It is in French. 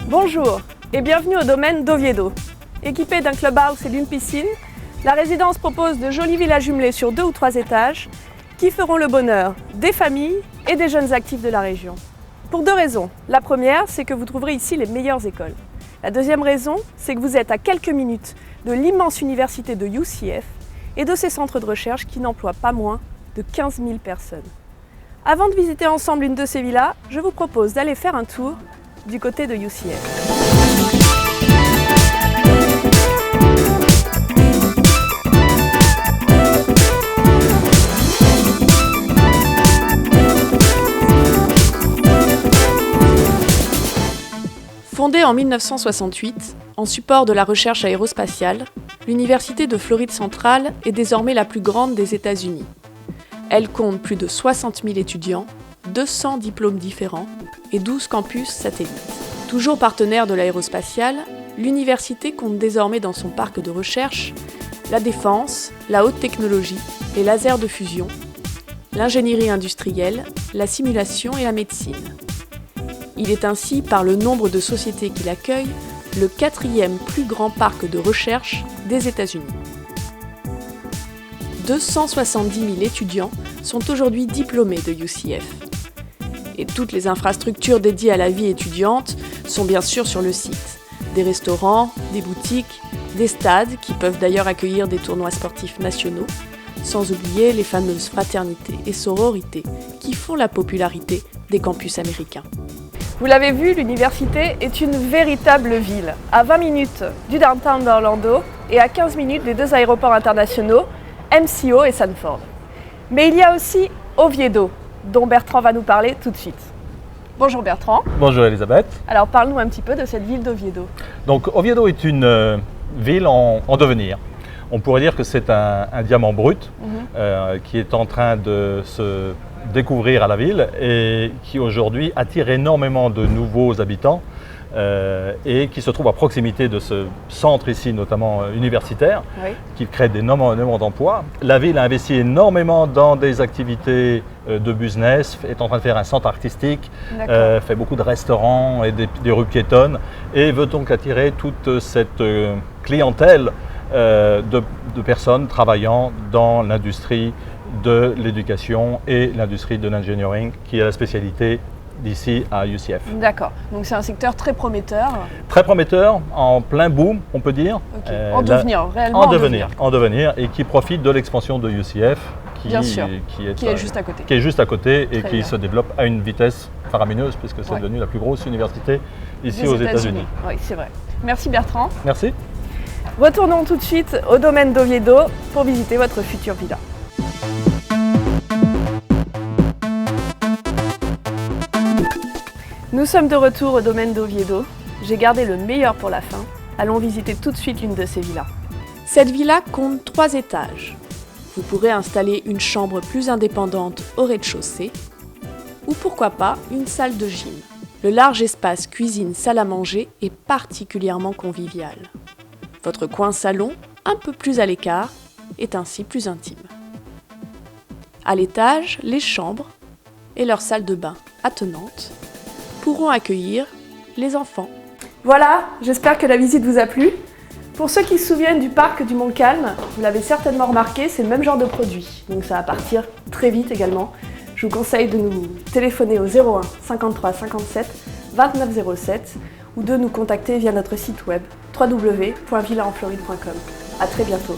Bonjour et bienvenue au domaine d'Oviedo. Équipé d'un clubhouse et d'une piscine, la résidence propose de jolis villas jumelées sur 2 ou 3 étages qui feront le bonheur des familles et des jeunes actifs de la région. Pour 2 raisons. La première, c'est que vous trouverez ici les meilleures écoles. La deuxième raison, c'est que vous êtes à quelques minutes de l'immense université de UCF et de ses centres de recherche qui n'emploient pas moins de 15 000 personnes. Avant de visiter ensemble une de ces villas, je vous propose d'aller faire un tour du côté de UCF. Fondée en 1968, en support de la recherche aérospatiale, l'Université de Floride centrale est désormais la plus grande des États-Unis. Elle compte plus de 60 000 étudiants, 200 diplômes différents et 12 campus satellites. Toujours partenaire de l'aérospatiale, l'université compte désormais dans son parc de recherche la défense, la haute technologie, les lasers de fusion, l'ingénierie industrielle, la simulation et la médecine. Il est ainsi, par le nombre de sociétés qui l'accueillent, le 4e plus grand parc de recherche des États-Unis. 270 000 étudiants sont aujourd'hui diplômés de UCF. Et toutes les infrastructures dédiées à la vie étudiante sont bien sûr sur le site. Des restaurants, des boutiques, des stades qui peuvent d'ailleurs accueillir des tournois sportifs nationaux, sans oublier les fameuses fraternités et sororités qui font la popularité des campus américains. Vous l'avez vu, l'université est une véritable ville, à 20 minutes du downtown d'Orlando et à 15 minutes des 2 aéroports internationaux, MCO et Sanford. Mais il y a aussi Oviedo, dont Bertrand va nous parler tout de suite. Bonjour Bertrand. Bonjour Elisabeth. Alors parle-nous un petit peu de cette ville d'Oviedo. Donc Oviedo est une ville en devenir. On pourrait dire que c'est un diamant brut qui est en train de se découvrir à la ville et qui aujourd'hui attire énormément de nouveaux habitants et qui se trouve à proximité de ce centre ici, notamment universitaire, qui crée énormément d'emplois. La ville a investi énormément dans des activités de business, est en train de faire un centre artistique, fait beaucoup de restaurants et des rues piétonnes et veut donc attirer toute cette clientèle de personnes travaillant dans l'industrie de l'éducation et l'industrie de l'engineering, qui est la spécialité d'ici à UCF. D'accord, donc c'est un secteur très prometteur. Très prometteur, en plein boom, on peut dire. En devenir, réellement en devenir, et qui profite de l'expansion de UCF, qui est juste à côté. Qui est juste à côté et qui se développe à une vitesse faramineuse, puisque c'est devenu la plus grosse université ici aux États-Unis. Oui, c'est vrai. Merci Bertrand. Merci. Retournons tout de suite au domaine d'Oviedo pour visiter votre future villa. Nous sommes de retour au domaine d'Oviedo. J'ai gardé le meilleur pour la fin. Allons visiter tout de suite l'une de ces villas. Cette villa compte 3 étages. Vous pourrez installer une chambre plus indépendante au rez-de-chaussée ou pourquoi pas une salle de gym. Le large espace cuisine-salle à manger est particulièrement convivial. Votre coin salon, un peu plus à l'écart, est ainsi plus intime. À l'étage, les chambres et leur salle de bain attenante pourront accueillir les enfants. Voilà, j'espère que la visite vous a plu. Pour ceux qui se souviennent du parc du Montcalm, vous l'avez certainement remarqué, c'est le même genre de produit. Donc ça va partir très vite également. Je vous conseille de nous téléphoner au 01 53 57 29 07 ou de nous contacter via notre site web www.villaenfloride.com. À très bientôt.